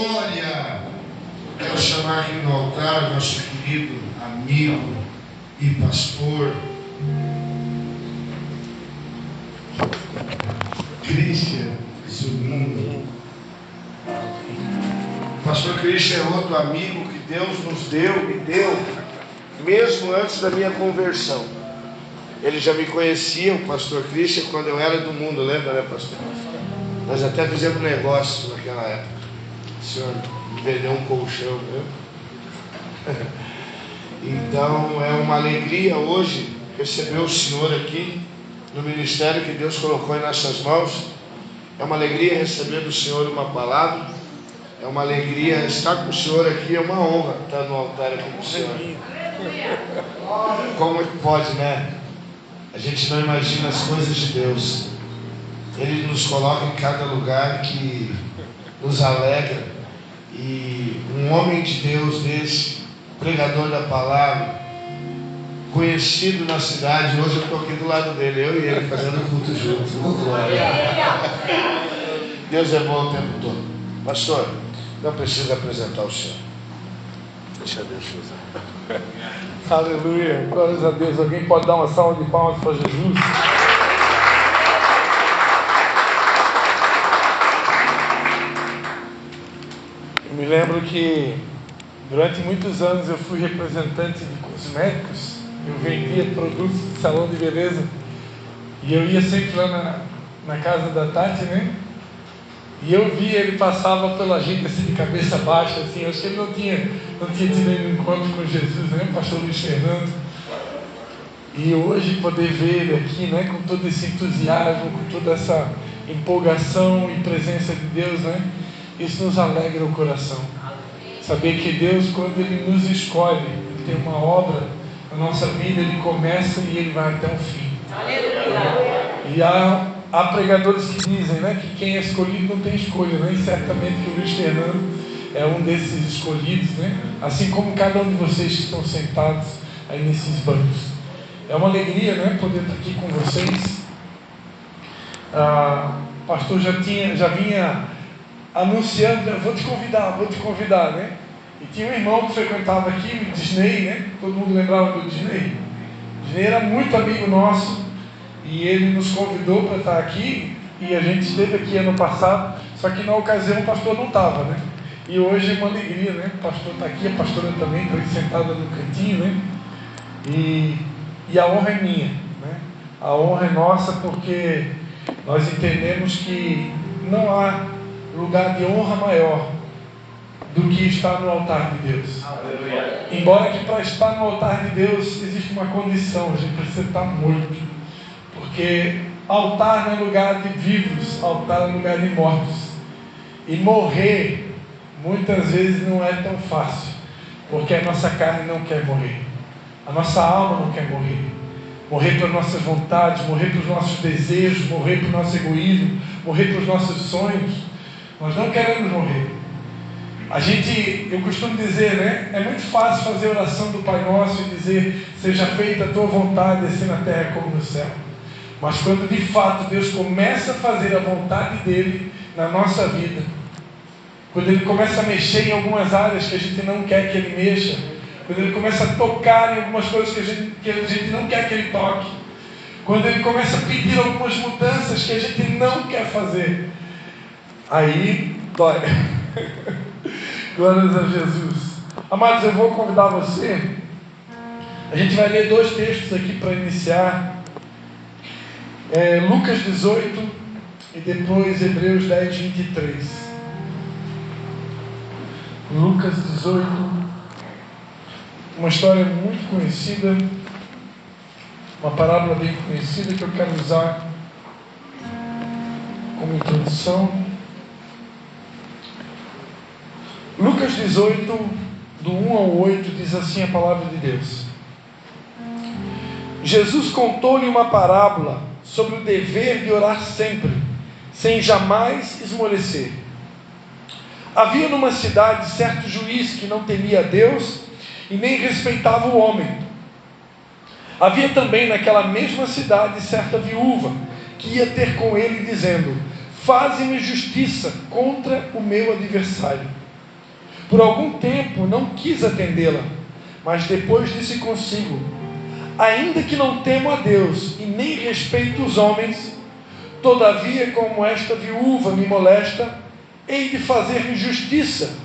Glória! Quero chamar aqui no altar nosso querido amigo e pastor Christian Zunino. Pastor Christian é outro amigo que Deus nos deu, me deu, mesmo antes da minha conversão. Ele já me conhecia, o pastor Christian, quando eu era do mundo, lembra, né, pastor? Nós até fizemos negócio naquela época. O senhor me vendeu um colchão, né? Então é uma alegria hoje receber o senhor aqui no ministério que Deus colocou em nossas mãos. É uma alegria receber do senhor uma palavra. É uma alegria estar com o senhor aqui. É uma honra estar no altar aqui com o senhor. Como é que pode, né? A gente não imagina as coisas de Deus. Ele nos coloca em cada lugar que nos alegra. E um homem de Deus desse, pregador da palavra, conhecido na cidade, hoje eu estou aqui do lado dele, eu e ele fazendo culto juntos. Deus é bom o tempo todo. Pastor, não precisa apresentar o senhor. Deixa Deus usar. Aleluia, glórias a Deus. Alguém pode dar uma salva de palmas para Jesus? Eu me lembro que durante muitos anos eu fui representante de cosméticos. Eu vendia produtos de salão de beleza e eu ia sempre lá na casa da Tati, né? E eu vi ele passava pela gente assim de cabeça baixa, assim. Eu acho que ele não tinha tido nenhum encontro com Jesus, né? O pastor Luiz Fernando. E hoje poder ver ele aqui, né? Com todo esse entusiasmo, com toda essa empolgação e presença de Deus, né? Isso nos alegra o coração. Saber que Deus, quando Ele nos escolhe, Ele tem uma obra na nossa vida, Ele começa e Ele vai até o fim. E há pregadores que dizem, né, que quem é escolhido não tem escolha, né? E certamente que o Luiz Fernando é um desses escolhidos, né? Assim como cada um de vocês que estão sentados aí nesses bancos. É uma alegria, né, poder estar aqui com vocês. O pastor já vinha anunciando, vou te convidar, né? E tinha um irmão que frequentava aqui, o Disney, né? Todo mundo lembrava do Disney? O Disney era muito amigo nosso e ele nos convidou para estar aqui e a gente esteve aqui ano passado, só que na ocasião o pastor não estava, né? E hoje é uma alegria, né? O pastor está aqui, a pastora também está sentada no cantinho, né? E a honra é minha, né? A honra é nossa porque nós entendemos que não há lugar de honra maior do que estar no altar de Deus. Aleluia. Embora que para estar no altar de Deus existe uma condição, a gente precisa estar morto, porque altar não é lugar de vivos, altar é lugar de mortos, e morrer muitas vezes não é tão fácil, porque a nossa carne não quer morrer, a nossa alma não quer morrer para as nossas vontades, morrer para os nossos desejos, morrer para o nosso egoísmo, morrer para os nossos sonhos. Nós não queremos morrer. Eu costumo dizer, né? É muito fácil fazer a oração do Pai Nosso e dizer, seja feita a tua vontade, assim na terra como no céu. Mas quando de fato Deus começa a fazer a vontade dEle na nossa vida, quando Ele começa a mexer em algumas áreas que a gente não quer que Ele mexa, quando Ele começa a tocar em algumas coisas que a gente não quer que Ele toque, quando Ele começa a pedir algumas mudanças que a gente não quer fazer, aí dói. Glórias a Jesus. Amados, eu vou convidar você. A gente vai ler 2 textos aqui para iniciar. Lucas 18 e depois Hebreus 10, 23. Lucas 18. Uma história muito conhecida. Uma parábola bem conhecida que eu quero usar como introdução. Lucas 18, do 1 ao 8, diz assim a palavra de Deus. Jesus contou-lhe uma parábola sobre o dever de orar sempre, sem jamais esmorecer. Havia numa cidade certo juiz que não temia a Deus e nem respeitava o homem. Havia também naquela mesma cidade certa viúva que ia ter com ele dizendo: faze-me justiça contra o meu adversário. Por algum tempo não quis atendê-la, mas depois disse consigo: ainda que não temo a Deus e nem respeito os homens, todavia, como esta viúva me molesta, hei de fazer-lhe justiça,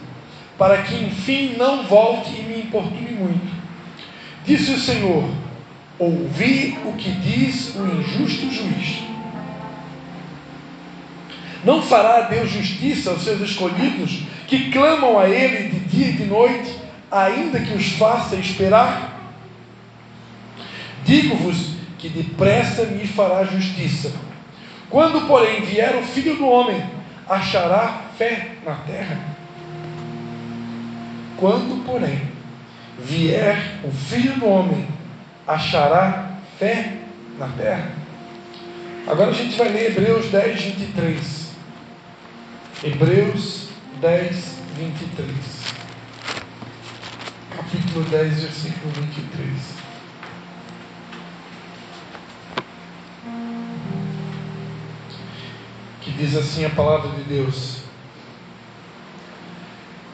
para que enfim não volte e me importune muito. Disse o Senhor: ouvi o que diz o injusto juiz. Não fará Deus justiça aos seus escolhidos, que clamam a Ele de dia e de noite, ainda que os faça esperar? Digo-vos que depressa me fará justiça. Quando, porém, vier o Filho do Homem, achará fé na terra? Quando, porém, vier o Filho do Homem, achará fé na terra? Agora a gente vai ler Hebreus 10, 23. Hebreus 10, 23. Capítulo 10, versículo 23. Que diz assim a palavra de Deus: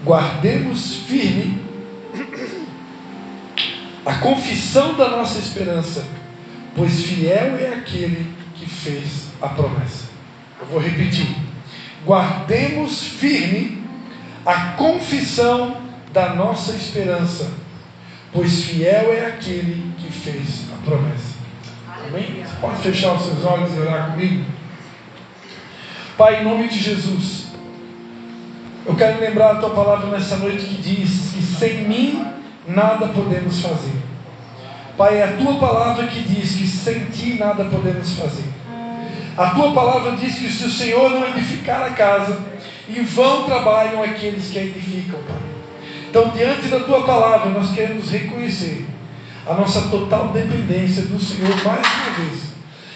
guardemos firme a confissão da nossa esperança, pois fiel é aquele que fez a promessa. Eu vou repetir: guardemos firme a confissão da nossa esperança, pois fiel é aquele que fez a promessa. Amém? Você pode fechar os seus olhos e orar comigo? Pai, em nome de Jesus, eu quero lembrar a Tua palavra nessa noite que diz que sem mim nada podemos fazer. Pai, é a Tua palavra que diz que sem Ti nada podemos fazer. A Tua palavra diz que se o Senhor não edificar a casa, em vão trabalham aqueles que a edificam, Pai. Então, diante da Tua palavra, nós queremos reconhecer a nossa total dependência do Senhor mais uma vez,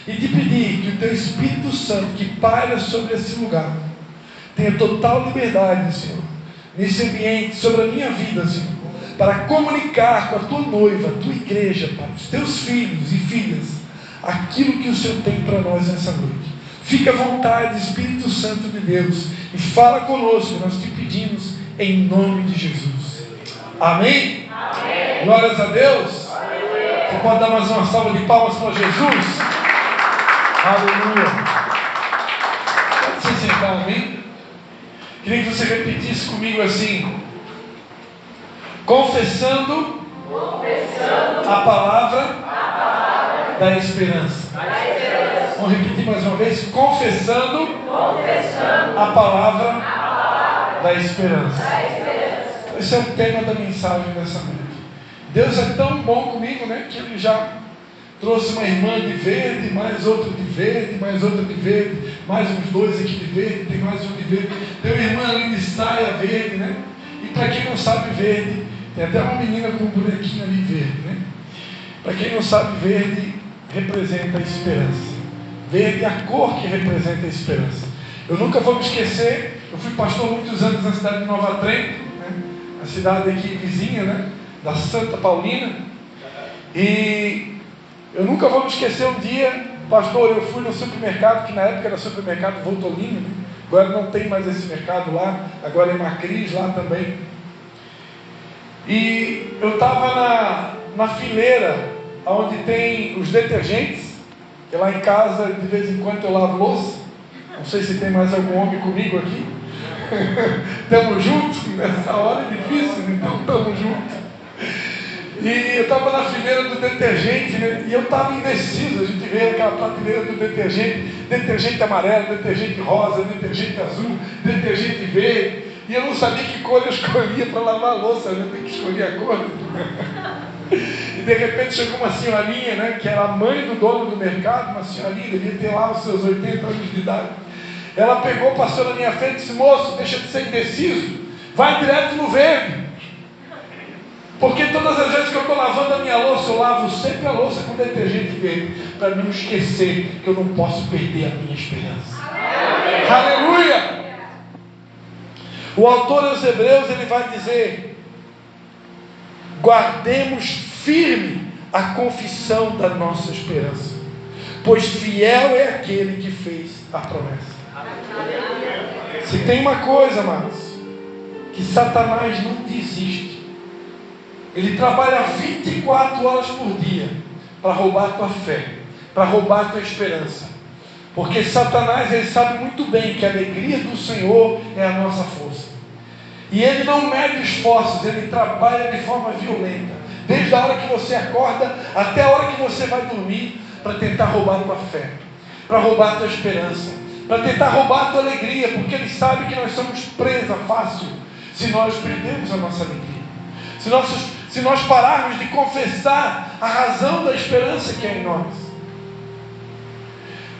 e te pedir que o Teu Espírito Santo, que paira sobre esse lugar, tenha total liberdade, Senhor, nesse ambiente, sobre a minha vida, Senhor, para comunicar com a Tua noiva, a Tua igreja, Pai, os Teus filhos e filhas, aquilo que o Senhor tem para nós nessa noite. Fica à vontade, Espírito Santo de Deus, e fala conosco, nós te pedimos, em nome de Jesus. Amém? Amém. Glórias a Deus. Aleluia. Você pode dar mais uma salva de palmas para Jesus? Aleluia. Pode se sentar, amém? Queria que você repetisse comigo assim: confessando a palavra da esperança. Vamos repetir mais uma vez: confessando a palavra da esperança. Esse é o tema da mensagem dessa noite. Deus é tão bom comigo, né, que Ele já trouxe uma irmã de verde, mais outra de verde, mais outra de verde, mais uns dois aqui de verde, tem mais um de verde. Tem uma irmã ali de saia verde, né? E para quem não sabe, verde, tem até uma menina com um bonequinho ali verde, né? Para quem não sabe, verde representa a esperança. Verde é a cor que representa a esperança. Eu nunca vou me esquecer, eu fui pastor muitos anos na cidade de Nova Trento, né? A cidade aqui vizinha, né? Da Santa Paulina. E eu nunca vou me esquecer um dia, pastor, eu fui no supermercado, que na época era supermercado Voltolino, né? Agora não tem mais esse mercado lá, agora é Macris lá também. E eu estava na fileira onde tem os detergentes, que lá em casa de vez em quando eu lavo louça. Não sei se tem mais algum homem comigo aqui. Estamos juntos, nessa hora é difícil, então estamos juntos. E eu estava na fileira do detergente, né? E eu estava indeciso. A gente vê aquela prateleira do detergente amarelo, detergente rosa, detergente azul, detergente verde. E eu não sabia que cor eu escolhia para lavar a louça, né? Tem que escolher a cor. E de repente chegou uma senhorinha, né? Que era a mãe do dono do mercado, uma senhorinha, devia ter lá os seus 80 anos de idade. Ela pegou, passou na minha frente e disse: moço, deixa de ser indeciso, vai direto no verde. Porque todas as vezes que eu estou lavando a minha louça, eu lavo sempre a louça com detergente verde, para não esquecer que eu não posso perder a minha esperança. Amém. Aleluia! O autor aos Hebreus, ele vai dizer: guardemos firme a confissão da nossa esperança, pois fiel é aquele que fez a promessa. Se tem uma coisa, amados, que Satanás não desiste. Ele trabalha 24 horas por dia para roubar a tua fé, para roubar a tua esperança. Porque Satanás, ele sabe muito bem que a alegria do Senhor é a nossa força. E ele não mede esforços, ele trabalha de forma violenta. Desde a hora que você acorda até a hora que você vai dormir, para tentar roubar a tua fé, para roubar a tua esperança, para tentar roubar a tua alegria, porque ele sabe que nós somos presa fácil se nós perdemos a nossa alegria. Se nós pararmos de confessar a razão da esperança que é em nós.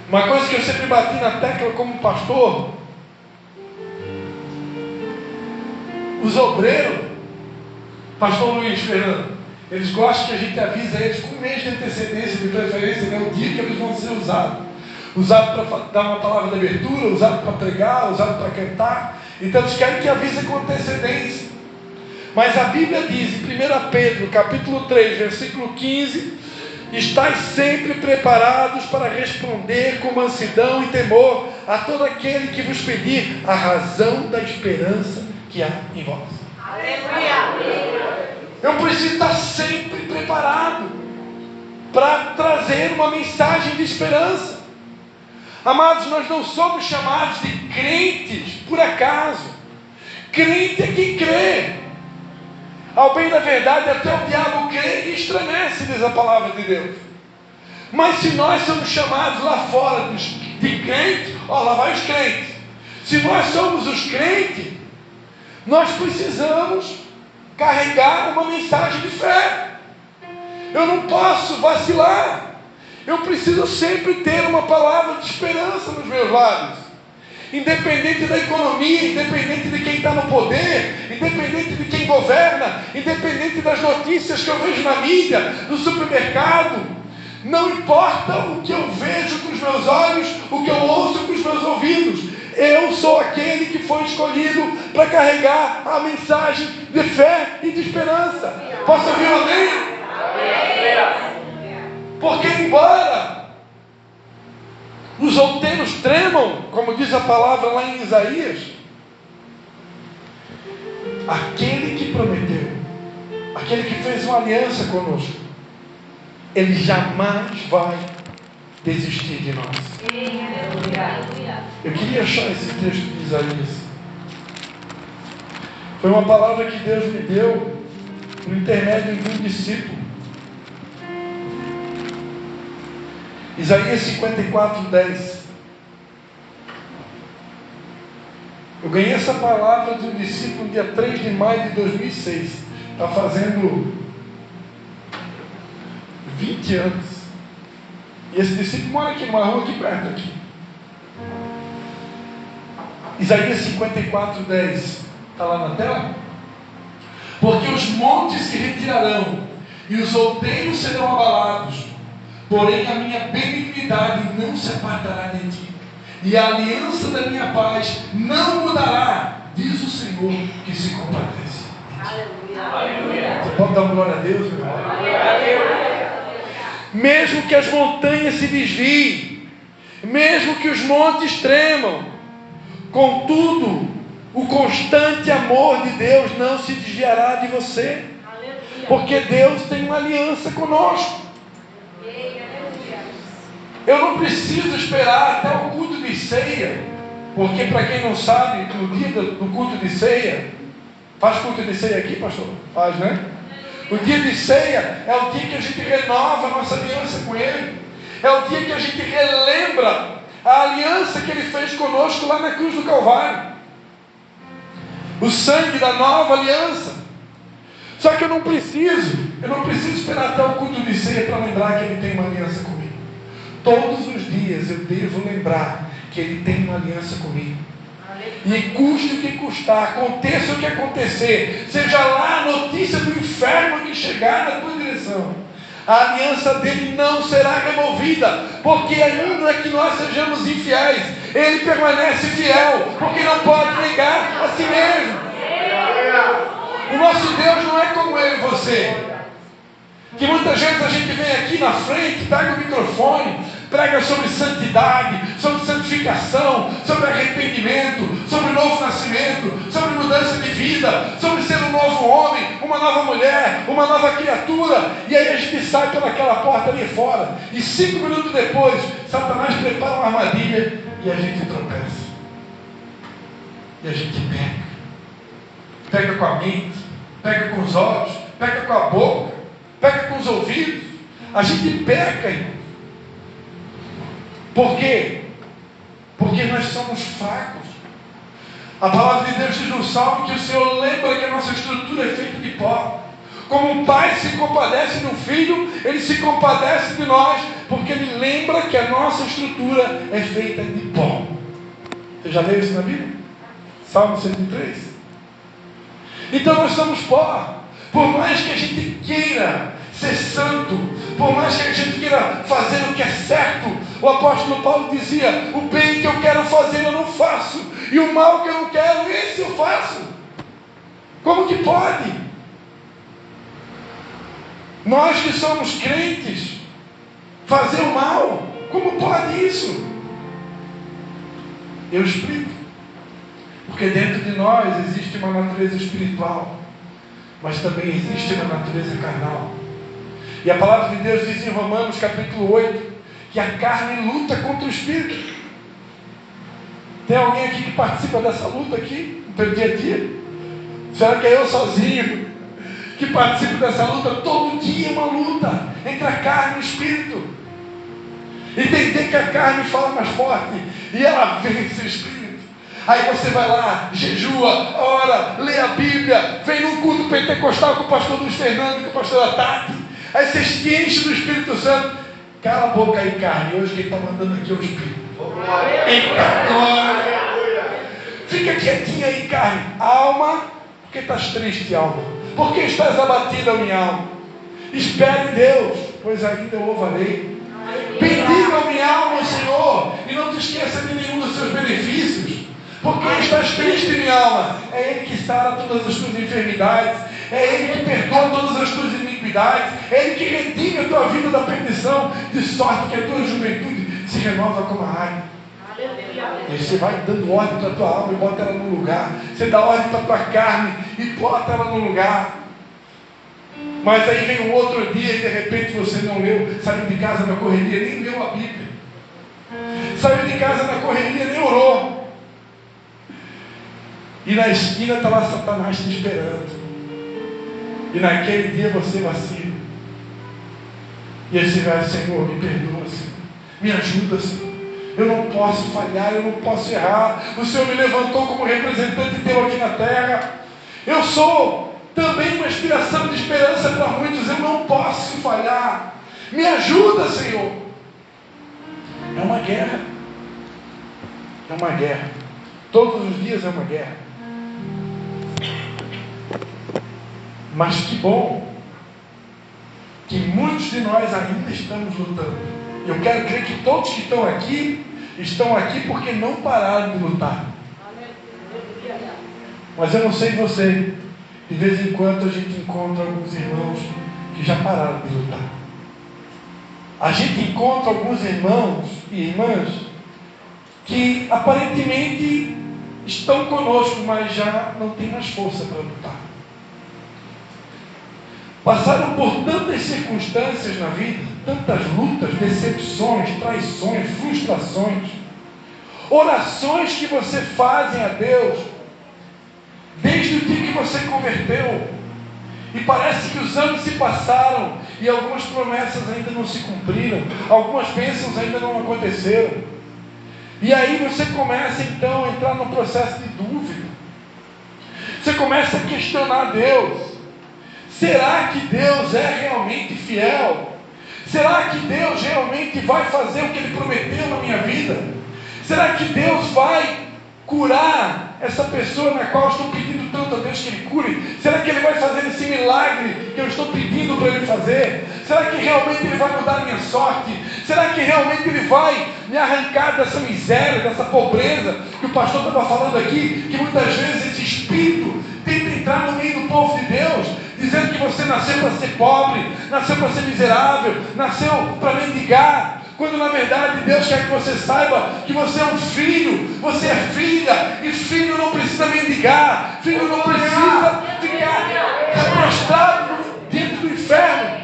Uma coisa que eu sempre bati na tecla como pastor: os obreiros, pastor Luiz Fernando, eles gostam que a gente avisa eles com um mês de antecedência, de preferência, né, o dia que eles vão ser usados. Usado para dar uma palavra de abertura, usado para pregar, usado para cantar. Então eles querem que avise com antecedência. Mas a Bíblia diz em 1 Pedro, capítulo 3, versículo 15: estais sempre preparados para responder com mansidão e temor a todo aquele que vos pedir a razão da esperança que há em vós. Aleluia! Eu preciso estar sempre preparado para trazer uma mensagem de esperança. Amados, nós não somos chamados de crentes por acaso. Crente é quem crê. Ao bem da verdade, até o diabo crê e estremece, diz a palavra de Deus. Mas se nós somos chamados lá fora de crente, ó, lá vai os crentes. Se nós somos os crentes, nós precisamos carregar uma mensagem de fé. Eu não posso vacilar. Eu preciso sempre ter uma palavra de esperança nos meus lábios. Independente da economia, independente de quem está no poder, independente de quem governa, independente das notícias que eu vejo na mídia, no supermercado, não importa o que eu vejo com os meus olhos, o que eu ouço com os meus ouvidos, eu sou aquele que foi escolhido para carregar a mensagem de fé e de esperança. Posso ouvir um amém? Porque embora os outeiros tremam, como diz a palavra lá em Isaías, aquele que prometeu, aquele que fez uma aliança conosco, ele jamais vai desistir de nós. Eu queria achar esse texto de Isaías. Foi uma palavra que Deus me deu por intermédio de um discípulo. Isaías 54:10. Eu ganhei essa palavra de um discípulo no dia 3 de maio de 2006. Está fazendo 20 anos. E esse discípulo mora aqui numa rua aqui perto aqui. Isaías 54:10. Está lá na tela? Porque os montes se retirarão e os outeiros serão abalados. Porém a minha benignidade não se apartará de ti, e a aliança da minha paz não mudará, diz o Senhor que se compadece. Aleluia. Você pode dar uma glória a Deus, meu irmão? Aleluia. Mesmo que as montanhas se desviem, mesmo que os montes tremam, contudo, o constante amor de Deus não se desviará de você. Aleluia. Porque Deus tem uma aliança conosco. Eu não preciso esperar até o culto de ceia, porque para quem não sabe, no dia do culto de ceia, faz culto de ceia aqui, pastor? Faz, né? O dia de ceia é o dia que a gente renova a nossa aliança com Ele, é o dia que a gente relembra a aliança que Ele fez conosco lá na cruz do Calvário, o sangue da nova aliança. Só que eu não preciso esperar até o culto de ceia para lembrar que Ele tem uma aliança comigo. Todos os dias eu devo lembrar que Ele tem uma aliança comigo. E custe o que custar, aconteça o que acontecer, seja lá a notícia do inferno que chegar na tua direção, a aliança dele não será removida, porque ainda que nós sejamos infiéis, Ele permanece fiel, porque não pode negar a si mesmo. O nosso Deus não é como eu e você, que muitas vezes a gente vem aqui na frente, pega o microfone, prega sobre santidade, sobre santificação, sobre arrependimento, sobre novo nascimento, sobre mudança de vida, sobre ser um novo homem, uma nova mulher, uma nova criatura. E aí a gente sai pelaquela porta ali fora, e 5 minutos depois, Satanás prepara uma armadilha e a gente tropeça. E a gente pega com a mente, pega com os olhos, pega com a boca, pega com os ouvidos. A gente peca, irmão. Por quê? Porque nós somos fracos. A palavra de Deus diz no Salmo que o Senhor lembra que a nossa estrutura é feita de pó. Como um pai se compadece do filho, ele se compadece de nós, porque ele lembra que a nossa estrutura é feita de pó. Você já leu isso na Bíblia? Salmo 103. Então nós somos pó. Por mais que a gente queira ser santo, por mais que a gente queira fazer o que é certo, o apóstolo Paulo dizia: o bem que eu quero fazer eu não faço, e o mal que eu não quero, esse eu faço. Como que pode? Nós que somos crentes fazer o mal, como pode isso? Eu explico. Porque dentro de nós existe uma natureza espiritual, mas também existe uma natureza carnal. E a palavra de Deus diz em Romanos capítulo 8, que a carne luta contra o espírito. Tem alguém aqui que participa dessa luta aqui, no teu dia a dia? Será que é eu sozinho que participo dessa luta? Todo dia é uma luta entre a carne e o espírito. Entender que a carne fala mais forte e ela vence o espírito. Aí você vai lá, jejua, ora, lê a Bíblia, vem num culto pentecostal com o pastor Luiz Fernando, com o pastor Tati. Aí você se enche do Espírito Santo. Cala a boca aí, carne. Hoje quem está mandando aqui é o Espírito. Eita glória! Fica quietinha aí, carne. Alma, por que estás triste, alma? Por que estás abatida, minha alma? Espere em Deus, pois ainda eu louvarei. Bendiga, minha alma, o Senhor, e não te esqueça de nenhum dos seus benefícios. Porque estás triste, minha alma. É Ele que sara todas as tuas enfermidades. É Ele que perdoa todas as tuas iniquidades. É Ele que redime a tua vida da perdição, de sorte que a tua juventude se renova como a águia. E você vai dando ordem para a tua alma e bota ela no lugar. Você dá ordem para a tua carne e bota ela no lugar. Mas aí vem um outro dia e de repente você não leu, saiu de casa na correria, nem leu a Bíblia. Saiu de casa na correria, nem orou. E na esquina está lá Satanás te esperando. E naquele dia você vacila. E aí você vai: Senhor, me perdoa, Senhor. Me ajuda, Senhor. Eu não posso falhar, eu não posso errar. O Senhor me levantou como representante teu aqui na terra. Eu sou também uma inspiração de esperança para muitos. Eu não posso falhar. Me ajuda, Senhor. É uma guerra. É uma guerra. Todos os dias é uma guerra. Mas que bom que muitos de nós ainda estamos lutando. Eu quero crer que todos que estão aqui porque não pararam de lutar. Mas eu não sei você, de vez em quando a gente encontra alguns irmãos que já pararam de lutar. A gente encontra alguns irmãos e irmãs que aparentemente estão conosco, mas já não tem mais força para lutar. Passaram por tantas circunstâncias na vida, tantas lutas, decepções, traições, frustrações, orações que você faz a Deus, desde o dia que você converteu, e parece que os anos se passaram, e algumas promessas ainda não se cumpriram, algumas bênçãos ainda não aconteceram, e aí você começa então a entrar num processo de dúvida, você começa a questionar Deus. Será que Deus é realmente fiel? Será que Deus realmente vai fazer o que Ele prometeu na minha vida? Será que Deus vai curar essa pessoa na qual eu estou pedindo tanto a Deus que Ele cure? Será que Ele vai fazer esse milagre que eu estou pedindo para Ele fazer? Será que realmente Ele vai mudar a minha sorte? Será que realmente Ele vai me arrancar dessa miséria, dessa pobreza que o pastor estava falando aqui, que muitas vezes esse espírito tenta entrar no meio do povo de Deus, dizendo que você nasceu para ser pobre, nasceu para ser miserável, nasceu para mendigar. quando na verdade Deus quer que você saiba que você é um filho, você é filha, e filho não precisa mendigar, filho não precisa ficar prostrado dentro do inferno,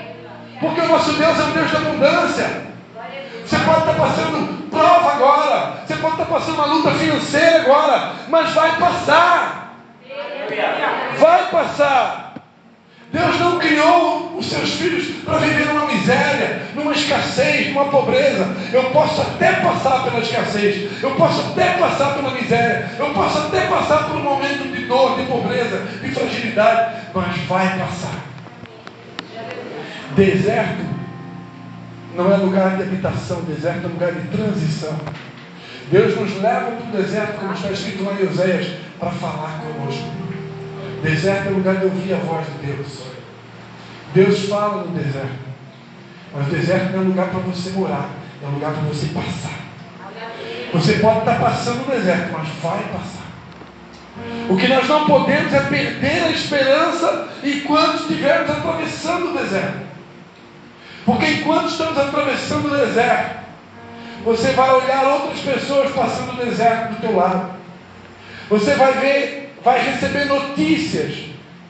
porque o nosso Deus é um Deus de abundância. Você pode estar passando prova agora, você pode estar passando uma luta financeira agora, mas vai passar. Vai passar. Deus não criou os seus filhos para viver numa miséria, numa escassez, numa pobreza. Eu posso até passar pela escassez, eu posso até passar pela miséria, eu posso até passar por um momento de dor, de pobreza, de fragilidade, mas vai passar. Deserto não é lugar de habitação, deserto é lugar de transição. Deus nos leva para o deserto, como está escrito lá em Oséias, para falar conosco. Deserto é lugar de ouvir a voz de Deus. Deus fala no deserto, mas o deserto não é lugar para você morar, é lugar para você passar. Você pode estar passando no deserto, mas vai passar. O que nós não podemos é perder a esperança enquanto estivermos atravessando o deserto. Porque enquanto estamos atravessando o deserto, você vai olhar outras pessoas passando o deserto do teu lado. Você vai ver, vai receber notícias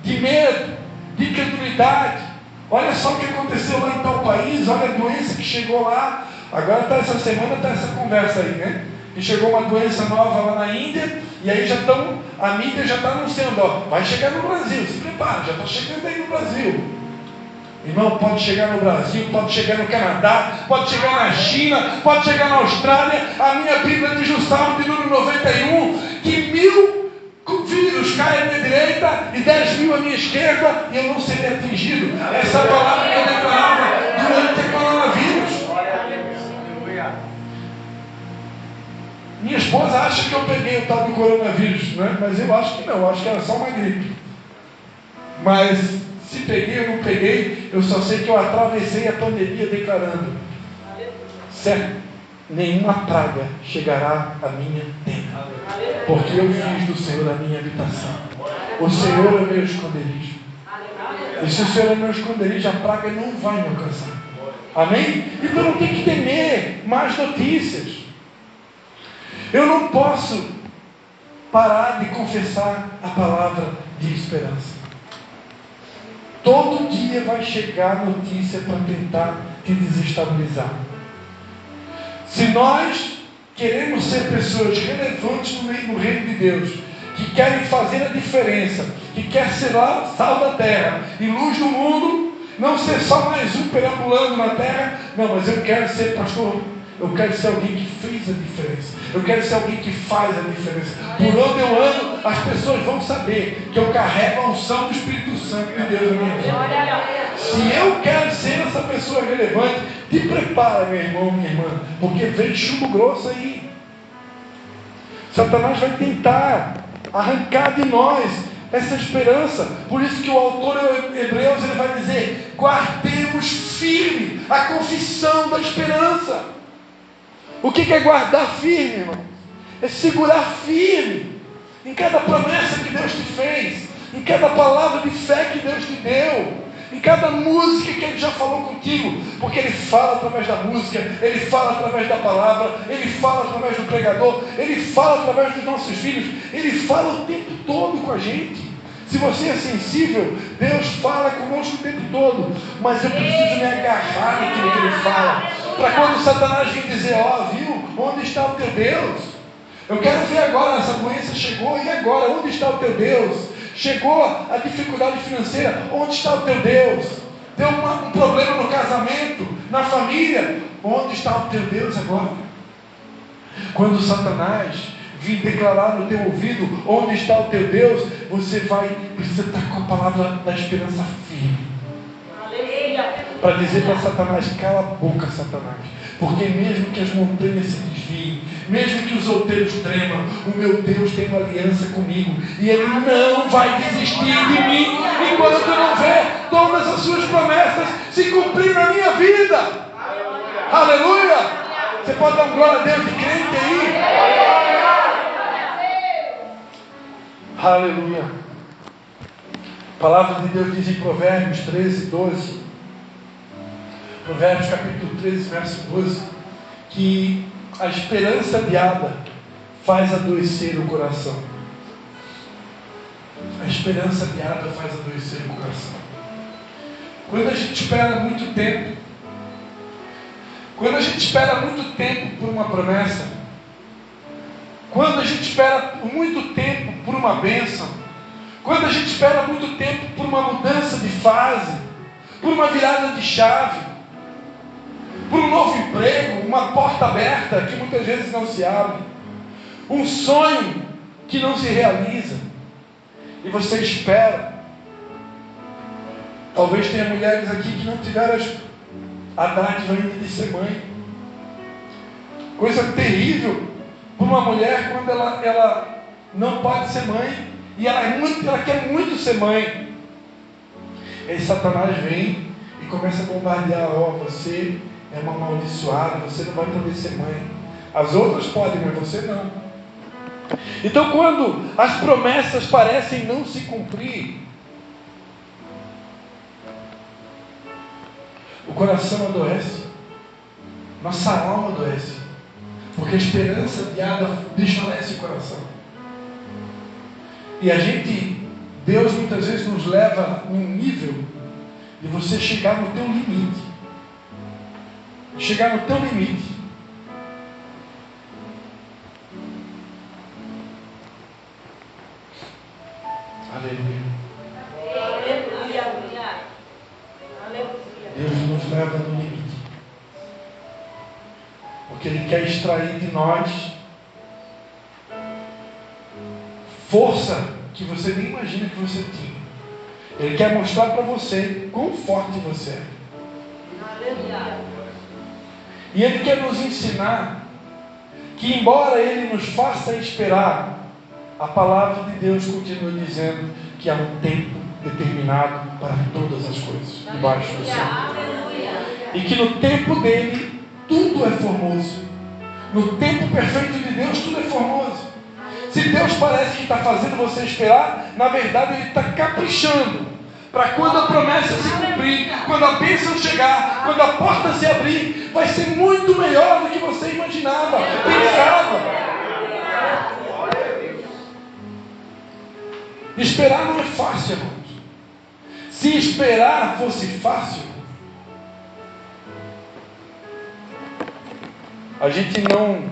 de medo, de incredulidade. Olha só o que aconteceu lá em tal país, olha a doença que chegou lá. Agora está essa semana, está essa conversa aí, né? Que chegou uma doença nova lá na Índia, e aí a mídia já está anunciando, ó, vai chegar no Brasil, se prepara, já está chegando aí no Brasil. Irmão, pode chegar no Brasil, pode chegar no Canadá, pode chegar na China, pode chegar na Austrália. A minha Bíblia diz no Salmo de número 91 que 1000 vírus caem à minha direita e 10.000 à minha esquerda e eu não serei atingido. Essa é a palavra que eu declarava durante o coronavírus. Minha esposa acha que eu peguei o tal do coronavírus, né? Mas eu acho que não, eu acho que era só uma gripe. Mas se peguei ou não peguei, eu só sei que eu atravessei a pandemia declarando: certo, nenhuma praga chegará à minha tenda, porque eu fiz do Senhor a minha habitação. O Senhor é meu esconderijo. E se o Senhor é meu esconderijo, a praga não vai me alcançar. Amém? Então eu não tenho que temer mais notícias. Eu não posso parar de confessar a palavra de esperança. Todo dia vai chegar notícia para tentar te desestabilizar. Se nós queremos ser pessoas relevantes no reino de Deus, que querem fazer a diferença, que quer ser lá sal da terra e luz do mundo, não ser só mais um perambulando na terra, não, mas eu quero ser pastor, eu quero ser alguém que fez a diferença, eu quero ser alguém que faz a diferença. Por onde eu ando, as pessoas vão saber que eu carrego a unção do Espírito Santo de Deus na minha vida. Se eu quero ser essa pessoa relevante, te prepara, meu irmão, minha irmã, porque vem chumbo grosso aí. Satanás vai tentar arrancar de nós essa esperança. Por isso que o autor Hebreus ele vai dizer: guardemos firme a confissão da esperança. O que é guardar firme, irmão? É segurar firme em cada promessa que Deus te fez, em cada palavra de fé que Deus te deu, em cada música que Ele já falou contigo, porque Ele fala através da música, Ele fala através da palavra, Ele fala através do pregador, Ele fala através dos nossos filhos, Ele fala o tempo todo com a gente. Se você é sensível, Deus fala conosco o tempo todo, mas eu preciso me agarrar naquilo que Ele fala, para quando Satanás vir dizer: ó, viu, onde está o teu Deus? Eu quero ver agora, essa doença chegou, e agora, onde está o teu Deus? Chegou a dificuldade financeira, onde está o teu Deus? Deu um problema no casamento, na família, onde está o teu Deus agora? Quando Satanás vir declarar no teu ouvido onde está o teu Deus, você precisa estar com a palavra da esperança firme, para dizer para Satanás: cala a boca, Satanás, porque mesmo que as montanhas se desviem, mesmo que os outeiros tremam, o meu Deus tem uma aliança comigo, e Ele não vai desistir de mim, enquanto eu não ver todas as suas promessas se cumprir na minha vida. Aleluia! Você pode dar um glória a Deus de crente aí? Aleluia! A palavra de Deus diz em Provérbios 13, 12. Provérbios capítulo 13, verso 12. que a esperança adiada faz adoecer o coração. A esperança adiada faz adoecer o coração. Quando a gente espera muito tempo, por uma promessa, quando a gente espera muito tempo por uma bênção, quando a gente espera muito tempo por uma mudança de fase, por uma virada de chave, por um novo emprego, uma porta aberta que muitas vezes não se abre, um sonho que não se realiza, e você espera. Talvez tenha mulheres aqui que não tiveram a dádiva ainda de ser mãe. Coisa terrível para uma mulher quando ela não pode ser mãe e ela quer muito ser mãe. Aí Satanás vem e começa a bombardear: você é uma amaldiçoada, você não vai poder ser mãe. As outras podem, mas você não. Então, quando as promessas parecem não se cumprir, o coração adoece, nossa alma adoece, porque a esperança adiada desfalece o coração. E Deus muitas vezes nos leva num nível de você chegar no teu limite. Chegar no teu limite. Aleluia. Deus nos leva no limite. Porque Ele quer extrair de nós força que você nem imagina que você tinha. Ele quer mostrar para você quão forte você é. E Ele quer nos ensinar que, embora Ele nos faça esperar, a palavra de Deus continua dizendo que há um tempo determinado para todas as coisas debaixo do céu. E que no tempo dele tudo é formoso. No tempo perfeito de Deus tudo é formoso. Se Deus parece que está fazendo você esperar, na verdade Ele está caprichando para quando a promessa se cumprir, quando a bênção chegar, quando a porta se abrir, vai ser muito melhor do que você imaginava, pensava. Esperar não é fácil, irmãos. Se esperar fosse fácil, a gente não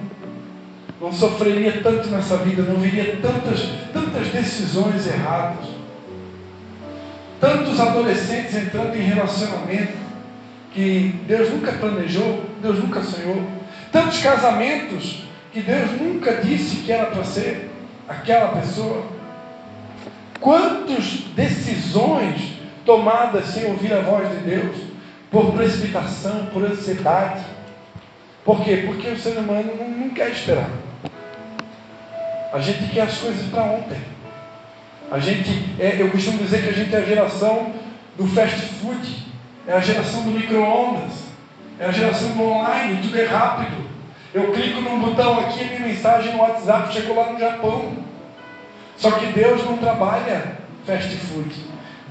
sofreria tanto nessa vida, não viria tantas decisões erradas, tantos adolescentes entrando em relacionamento que Deus nunca planejou, Deus nunca sonhou, tantos casamentos que Deus nunca disse que era para ser aquela pessoa. Quantas decisões tomadas sem ouvir a voz de Deus, por precipitação, por ansiedade. Por quê? Porque o ser humano não quer esperar. A gente quer as coisas para ontem. Eu costumo dizer que a gente é a geração do fast food, é a geração do micro-ondas, é a geração do online, tudo é rápido. Eu clico num botão aqui, minha mensagem no WhatsApp chegou lá no Japão. Só que Deus não trabalha fast food.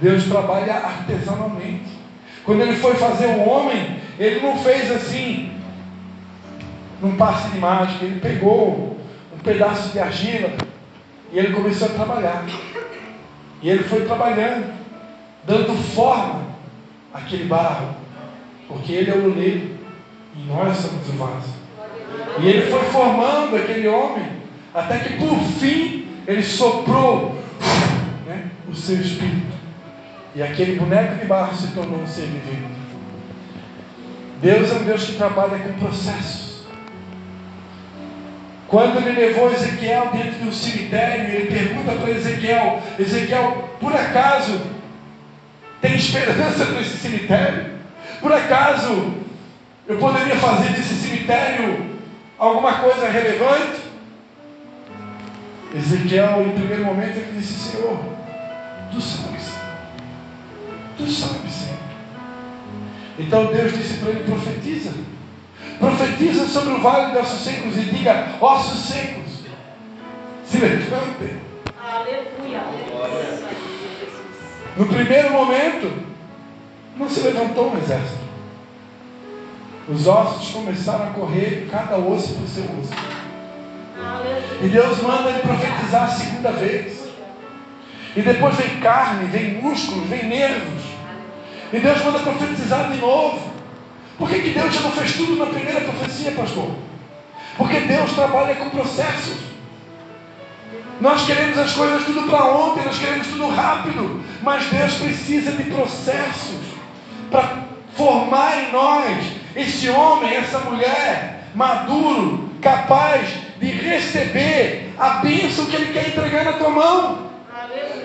Deus trabalha artesanalmente. Quando Ele foi fazer o homem, Ele não fez assim, num passe de mágica. Ele pegou um pedaço de argila e Ele começou a trabalhar. E Ele foi trabalhando, dando forma àquele barro, porque Ele é o oleiro e nós somos o vaso. E Ele foi formando aquele homem, até que por fim Ele soprou, o seu espírito. E aquele boneco de barro se tornou um ser vivente. Deus é um Deus que trabalha com processos. Quando Ele levou Ezequiel dentro de um cemitério, Ele pergunta para Ezequiel: Ezequiel, por acaso tem esperança nesse cemitério? Por acaso eu poderia fazer desse cemitério alguma coisa relevante? Ezequiel, em primeiro momento, ele disse: Senhor, Tu sabes. Tu sabes, Senhor. Então Deus disse para ele: profetiza. Profetiza sobre o vale de ossos secos e diga: ossos secos, se levantem. Aleluia. No primeiro momento, não se levantou um exército. Os ossos começaram a correr, cada osso por seu osso. E Deus manda ele profetizar a segunda vez. E depois vem carne, vem músculos, vem nervos. E Deus manda profetizar de novo. Por que Deus já não fez tudo na primeira profecia, pastor? Porque Deus trabalha com processos. Nós queremos as coisas tudo para ontem, nós queremos tudo rápido. Mas Deus precisa de processos para formar em nós esse homem, essa mulher maduro, capaz de receber a bênção que Ele quer entregar na tua mão.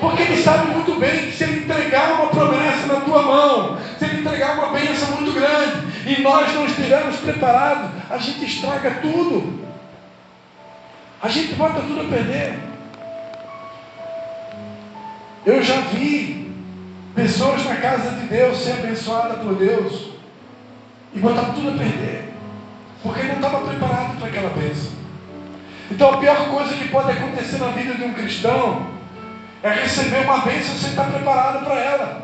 Porque Ele sabe muito bem que se Ele entregar uma promessa na tua mão, se Ele entregar uma bênção muito grande, e nós não estivermos preparados, a gente estraga tudo. A gente bota tudo a perder. Eu já vi pessoas na casa de Deus ser abençoadas por Deus e botar tudo a perder, porque não estava preparado para aquela bênção. Então a pior coisa que pode acontecer na vida de um cristão é receber uma bênção sem estar preparado para ela.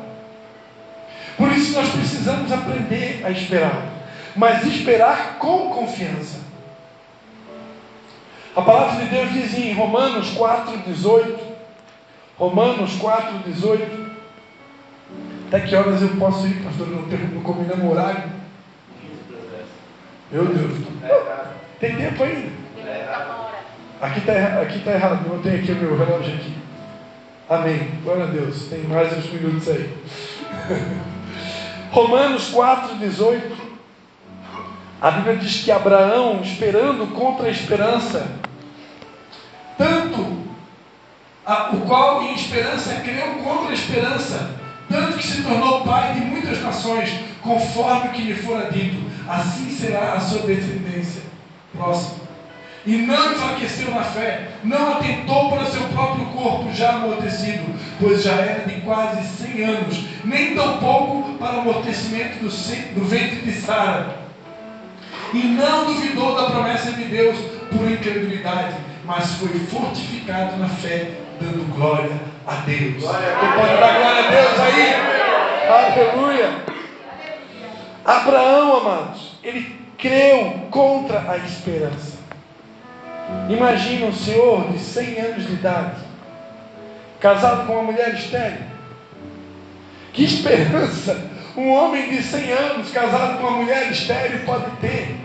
Por isso nós precisamos aprender a esperar, mas esperar com confiança. A palavra de Deus diz em Romanos 4,18. Romanos 4,18. Até que horas eu posso ir, pastor? Não combinamos o horário? Meu Deus. Tem tempo ainda? Aqui está errado. Não tem aqui o meu relógio aqui. Amém. Glória a Deus. Tem mais uns minutos aí. Romanos 4,18. A Bíblia diz que Abraão, esperando contra a esperança, tanto o qual em esperança creu contra a esperança, tanto que se tornou pai de muitas nações, conforme o que lhe fora dito, assim será a sua descendência. Próximo. E não enfraqueceu na fé, não atentou para seu próprio corpo já amortecido, pois já era de quase 100 anos, nem tampouco para o amortecimento do ventre de Sara. E não duvidou da promessa de Deus por incredulidade, mas foi fortificado na fé, dando glória a Deus. Quem pode dar glória a Deus aí? Aleluia! Abraão, amados, ele creu contra a esperança. Imagina um senhor de 100 anos de idade, casado com uma mulher estéril. Que esperança um homem de 100 anos, casado com uma mulher estéril, pode ter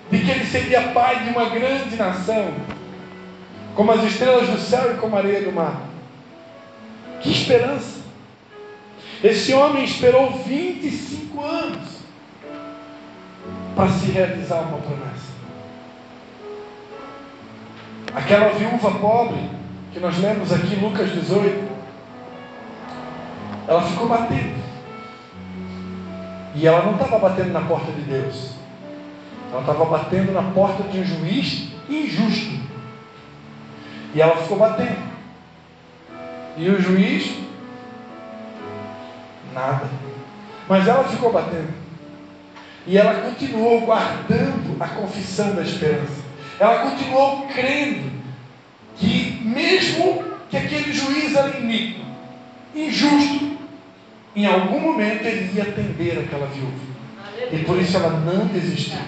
de que ele seria pai de uma grande nação, como as estrelas do céu e como a areia do mar? Que esperança! Esse homem esperou 25 anos para se realizar uma promessa. Aquela viúva pobre que nós lemos aqui em Lucas 18, ela ficou batendo. E ela não estava batendo na porta de Deus, ela estava batendo na porta de um juiz injusto. E ela ficou batendo. E o juiz, nada. Mas ela ficou batendo. E ela continuou guardando a confissão da esperança. Ela continuou crendo que mesmo que aquele juiz era iníquo, injusto, em algum momento ele ia atender aquela viúva. E por isso ela não desistiu.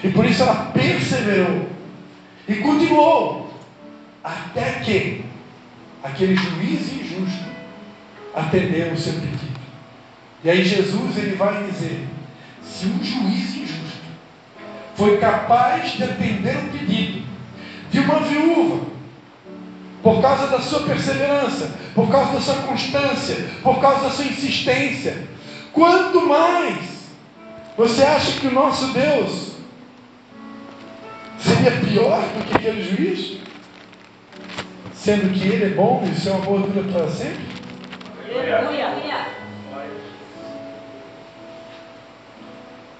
E por isso ela perseverou. E continuou. Até que aquele juiz injusto atendeu o seu pedido. E aí Jesus ele vai dizer: se um juiz injusto foi capaz de atender o pedido de uma viúva, por causa da sua perseverança, por causa da sua constância, por causa da sua insistência, quanto mais você acha que o nosso Deus seria pior do que aquele juiz? Sendo que Ele é bom e o seu amor dura para sempre? Aleluia.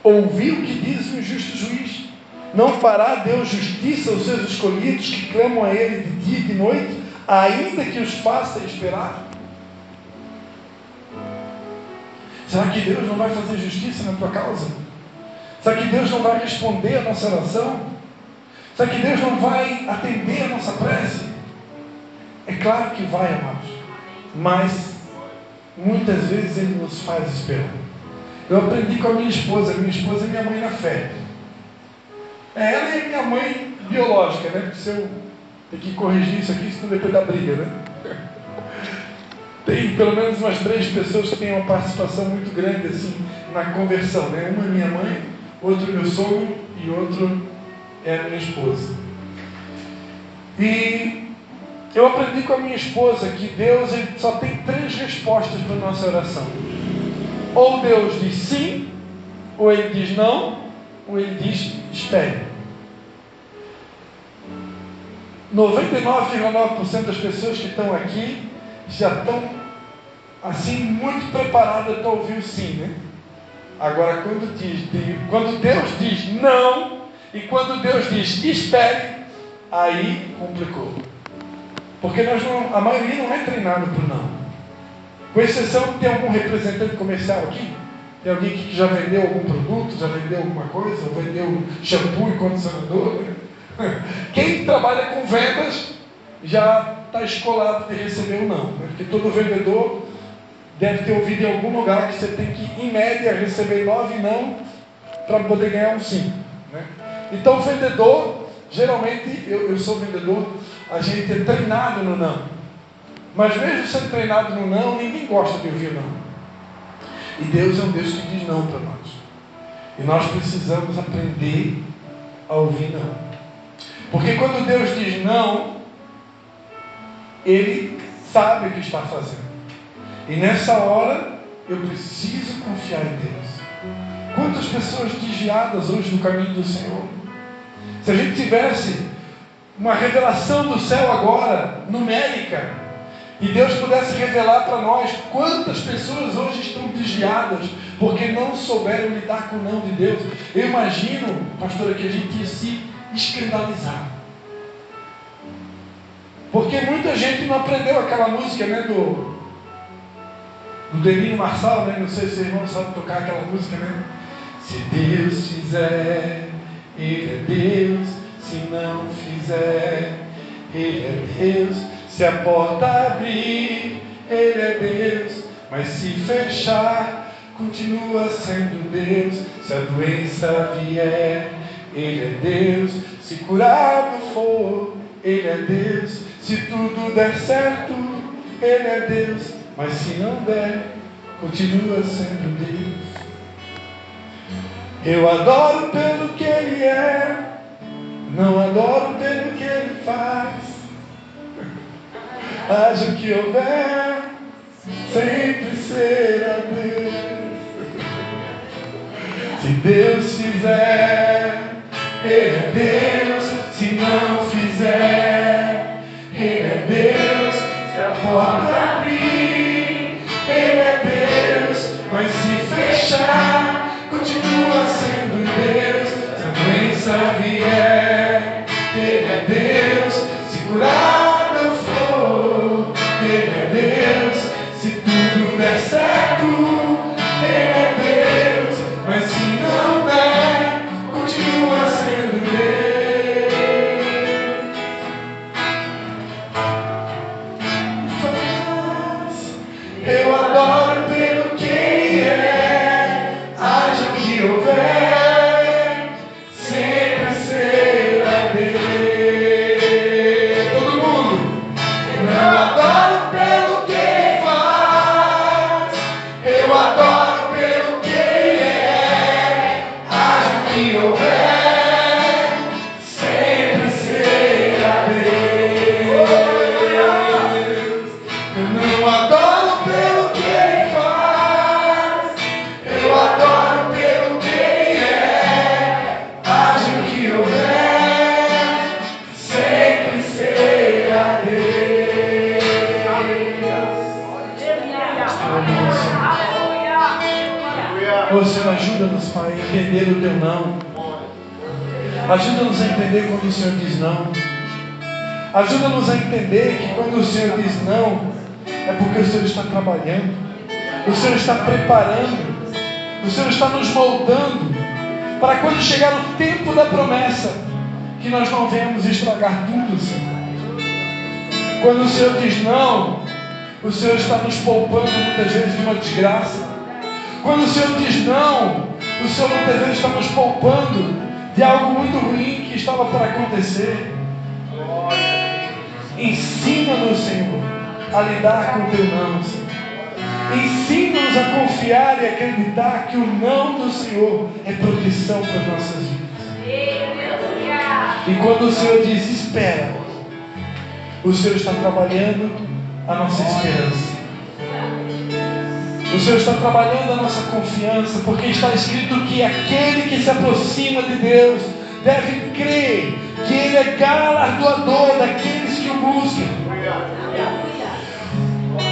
Ouvi o que diz o injusto juiz. Não fará Deus justiça aos seus escolhidos que clamam a Ele de dia e de noite, ainda que os faça esperar? Será que Deus não vai fazer justiça na tua causa? Será que Deus não vai responder a nossa oração? Será que Deus não vai atender a nossa prece? É claro que vai, amados. Mas muitas vezes Ele nos faz esperar. Eu aprendi com a minha esposa é minha mãe na fé. Ela é minha mãe biológica, né? Se eu ter que corrigir isso aqui, senão depois da briga, né? Tem pelo menos umas 3 pessoas que têm uma participação muito grande assim na conversão, né? Uma é minha mãe, outro meu sogro e outro é a minha esposa. E eu aprendi com a minha esposa que Deus ele só tem 3 respostas para a nossa oração. Ou Deus diz sim, ou Ele diz não, ou Ele diz espere. 99,9% das pessoas que estão aqui já estão assim muito preparadas para ouvir o sim, né? Agora quando Deus diz não e quando Deus diz espere, aí complicou. Porque a maioria não é treinado para o não. Com exceção, tem algum representante comercial aqui? Tem alguém que já vendeu algum produto, já vendeu alguma coisa, ou vendeu shampoo e condicionador? Quem trabalha com vendas já está escolado de receber o não, né? Porque todo vendedor deve ter ouvido em algum lugar que você tem que, em média, receber 9 não para poder ganhar um sim, né? Então, o vendedor, geralmente, eu sou vendedor, a gente é treinado no não. Mas mesmo sendo treinado no não, ninguém gosta de ouvir não. E Deus é um Deus que diz não para nós. E nós precisamos aprender a ouvir não. Porque quando Deus diz não, Ele sabe o que está fazendo. E nessa hora, eu preciso confiar em Deus. Quantas pessoas desviadas hoje no caminho do Senhor? Se a gente tivesse uma revelação do céu agora, numérica, e Deus pudesse revelar para nós quantas pessoas hoje estão desviadas porque não souberam lidar com o não de Deus, eu imagino, pastora, que a gente ia se escandalizar. Porque muita gente não aprendeu aquela música, né, do Denino Marçal, né? Não sei se vocês irmãos sabem tocar aquela música, né? Se Deus fizer, Ele é Deus. Se não fizer, Ele é Deus. Se a porta abrir, Ele é Deus. Mas se fechar, continua sendo Deus. Se a doença vier, Ele é Deus. Se curado for, Ele é Deus. Se tudo der certo, Ele é Deus. Mas se não der, continua sendo Deus. Eu adoro pelo que Ele é, não adoro pelo que Ele faz. Haja o que houver, sempre será Deus. Se Deus fizer, Ele é Deus. Se não fizer, Ele é Deus. Se a porta abrir, Ele é Deus. Mas se fechar, continua sendo Deus. Se a doença vier, Ele é Deus. Se curado for, Ele é Deus. Se tudo der certo, Ele é Deus. Mas se não der, continua sendo Deus. Eu adoro pelo que Ele é. Haja o que houver, sempre será Deus. Todo mundo. Eu adoro pelo que Ele faz. Eu adoro pelo que Ele é. Haja o que houver, sempre será Deus. Eu não adoro pelo que Ele faz. Eu adoro pelo que Ele é. Haja o que houver, sempre será Deus. Ô Senhor, ajuda-nos, Pai, a entender o Teu não. Ajuda-nos a entender quando o Senhor diz não. Ajuda-nos a entender que quando o Senhor diz não, é porque o Senhor está trabalhando, o Senhor está preparando, o Senhor está nos moldando, para quando chegar o tempo da promessa, que nós não venhamos estragar tudo, Senhor. Quando o Senhor diz não, o Senhor está nos poupando muitas vezes de uma desgraça. Quando o Senhor diz não, o Senhor muitas vezes está nos poupando de algo muito ruim que estava para acontecer. Ensina-nos, Senhor, a lidar com o teu não, Senhor. Ensina-nos a confiar e acreditar que o não do Senhor é proteção para as nossas vidas. E quando o Senhor diz espera, o Senhor está trabalhando a nossa esperança. O Senhor está trabalhando a nossa confiança, porque está escrito que aquele que se aproxima de Deus deve crer que Ele é galardoador daqueles que o buscam.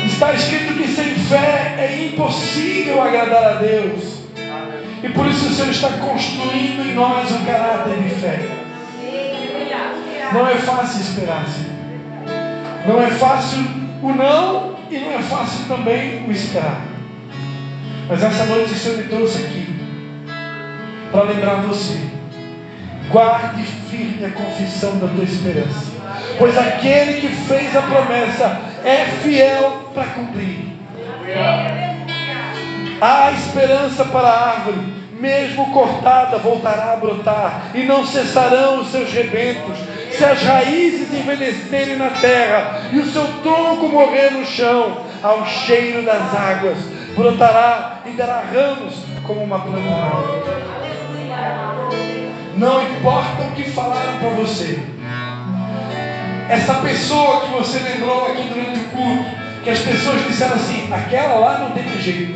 Está escrito que sem fé é impossível agradar a Deus. E por isso o Senhor está construindo em nós um caráter de fé. Não é fácil esperar, Senhor. Não é fácil o não e não é fácil também o esperar. Mas essa noite o Senhor me trouxe aqui para lembrar você: guarde firme a confissão da tua esperança, pois aquele que fez a promessa é fiel para cumprir. Há esperança para a árvore, mesmo cortada voltará a brotar, e não cessarão os seus rebentos. Se as raízes envelhecerem na terra e o seu tronco morrer no chão, ao cheiro das águas brotará e dará ramos como uma planta nova. Não importa o que falaram para você, essa pessoa que você lembrou aqui durante o culto, que as pessoas disseram assim: aquela lá não tem mais jeito,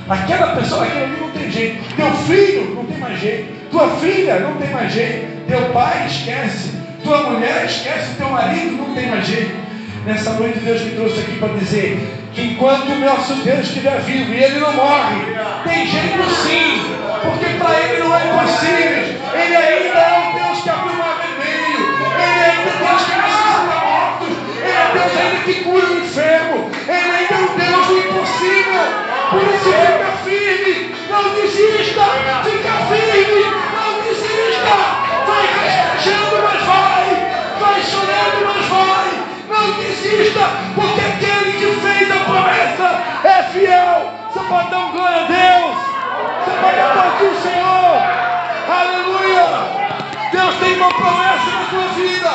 aquela pessoa, aquela ali não tem jeito, teu filho não tem mais jeito, tua filha não tem mais jeito, teu pai esquece, tua mulher esquece, teu marido não tem mais jeito. Nessa noite Deus me trouxe aqui para dizer que enquanto o nosso Deus estiver vivo e Ele não morre, tem jeito sim, porque para Ele não é impossível. Ele ainda é o Deus que abre o mar vermelho, Ele ainda é o Deus que ressuscita mortos, Ele é o Deus ainda que cura o enfermo, Ele ainda é o Deus do impossível. Por isso fica firme, não desista, fica firme, não desista. Vai rastejando, mas vai chorando, mas vai. Não desista, porque aquele que fez a promessa é fiel. Você pode dar glória a Deus, você pode aplaudir o Senhor. Aleluia. Deus tem uma promessa na tua vida.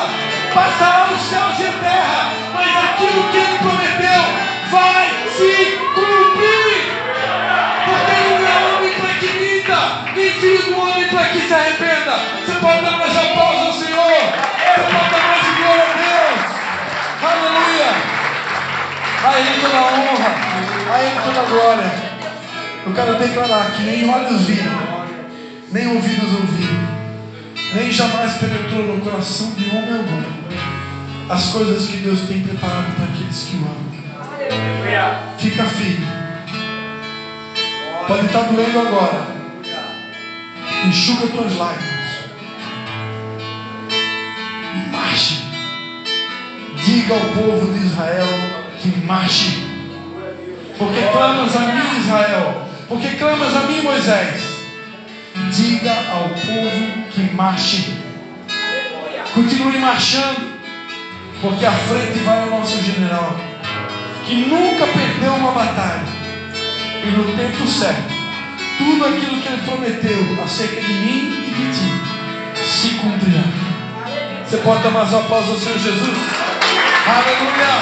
Passará os céus e a terra, mas aquilo que Ele prometeu vai se cumprir. Porque Ele não é homem para que minta, nem filho do homem para que se arrependa. Você pode dar mais aplausos ao Senhor, você pode dar mais glória a Deus. Aleluia! A Ele toda a honra, a Ele toda a glória. Eu quero declarar que nem olhos viram, nem ouvidos ouviram, nem jamais penetrou no coração de homem algum as coisas que Deus tem preparado para aqueles que o amam. Fica firme. Pode estar doendo agora. Enxuga tuas lágrimas e marche. Diga ao povo de Israel que marche. Porque clamas a mim, Israel. Porque clamas a mim, Moisés. Diga ao povo que marche. Continue marchando. Porque à frente vai o nosso general, que nunca perdeu uma batalha. E no tempo certo, tudo aquilo que Ele prometeu acerca de mim e de ti se cumprirá. Você pode dar mais um aplauso ao Senhor Jesus? Aleluia!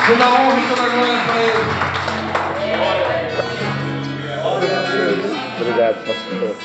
Toda a honra e toda a glória para Ele. Obrigado, pastor.